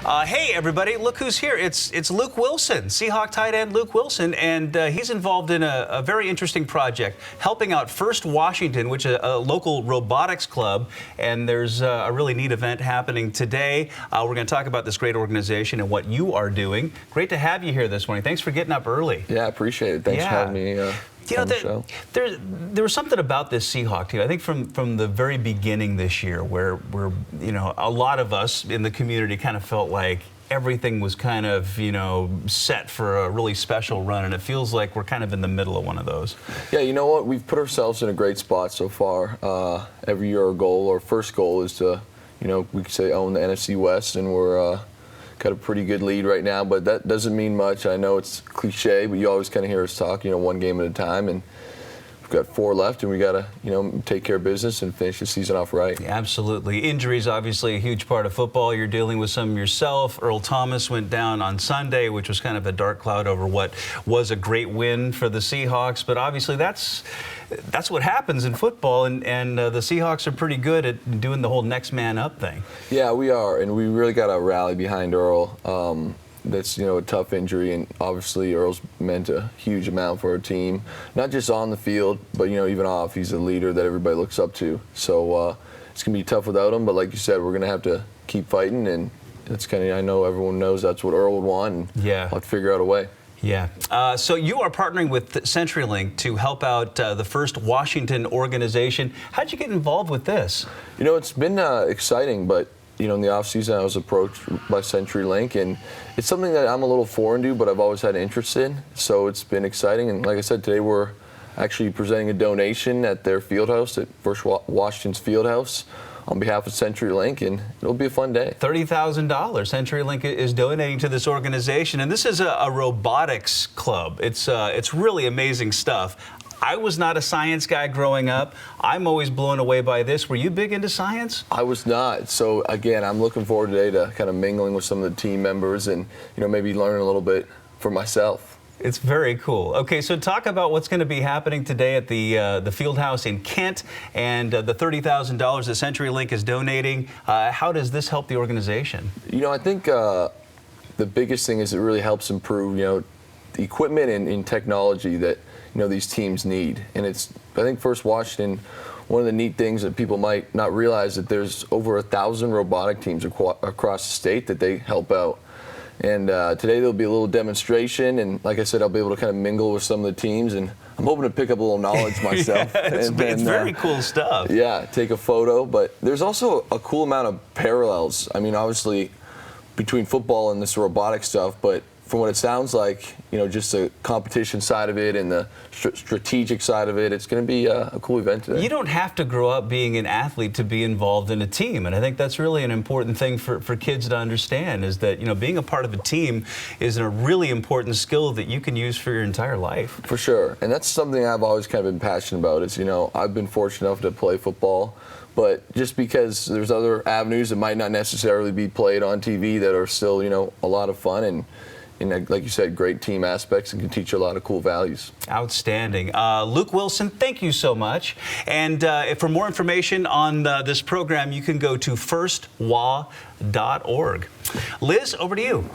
Hey, everybody, look who's here. It's Luke Willson, Seahawk tight end Luke Willson, and he's involved in a very interesting project, helping out FIRST Washington, which is a local robotics club, and there's a really neat event happening today. We're going to talk about this great organization and what you are doing. Great to have you here this morning. Thanks for getting up early. Yeah, I appreciate it. Thanks for having me. You know, there was something about this Seahawk team, I think from the very beginning this year, where you know, a lot of us in the community kind of felt like everything was kind of, you know, set for a really special run, and it feels like we're kind of in the middle of one of those. Yeah, you know what? We've put ourselves in a great spot so far. Every year our first goal is to, you know, we could say own the NFC West, and we're got a pretty good lead right now, but that doesn't mean much. I know it's cliche, but you always kind of hear us talk, you know, one game at a time, and we've got 4 left, and we got to, you know, take care of business and finish the season off right. Yeah, absolutely. Injuries, obviously, a huge part of football. You're dealing with some yourself. Earl Thomas went down on Sunday, which was kind of a dark cloud over what was a great win for the Seahawks, but obviously that's what happens in football, and the Seahawks are pretty good at doing the whole next man up thing. Yeah, we are, and we really got to rally behind Earl. That's, you know, a tough injury, and obviously Earl's meant a huge amount for our team, not just on the field, but, you know, even off. He's a leader that everybody looks up to. So it's going to be tough without him, but like you said, we're going to have to keep fighting, and it's kind of, I know everyone knows that's what Earl would want, and yeah, we'll have to figure out a way. Yeah. So you are partnering with CenturyLink to help out the FIRST Washington organization. How'd you get involved with this? You know, it's been exciting, but, you know, in the off season I was approached by CenturyLink, and it's something that I'm a little foreign to, but I've always had interest in. So it's been exciting, and like I said, today we're actually presenting a donation at their field house, at FIRST Washington's field house, on behalf of CenturyLink, and it'll be a fun day. $30,000 CenturyLink is donating to this organization, and this is a robotics club. It's really amazing stuff. I was not a science guy growing up. I'm always blown away by this. Were you big into science? I was not. So again, I'm looking forward today to kind of mingling with some of the team members and, you know, maybe learn a little bit for myself. It's very cool. Okay, so talk about what's going to be happening today at the field house in Kent, and the $30,000 that CenturyLink is donating. How does this help the organization? You know, I think the biggest thing is it really helps improve, you know, the equipment and technology that, you know, these teams need. And it's, I think FIRST Washington, one of the neat things that people might not realize, that there's over 1,000 robotic teams across the state that they help out. And today there'll be a little demonstration, and like I said, I'll be able to kind of mingle with some of the teams, and I'm hoping to pick up a little knowledge myself. Yeah, it's very cool stuff. Yeah, take a photo, but there's also a cool amount of parallels. I mean, obviously, between football and this robotic stuff, but from what it sounds like, you know, just the competition side of it and the strategic side of it, it's going to be a cool event today. You don't have to grow up being an athlete to be involved in a team, and I think that's really an important thing for kids to understand, is that, you know, being a part of a team is a really important skill that you can use for your entire life. For sure, and that's something I've always kind of been passionate about. Is, you know, I've been fortunate enough to play football, but just because there's other avenues that might not necessarily be played on TV that are still, you know, a lot of fun, and like you said, great team aspects, and can teach you a lot of cool values. Outstanding. Luke Willson, thank you so much. And for more information on this program, you can go to firstwa.org. Liz, over to you.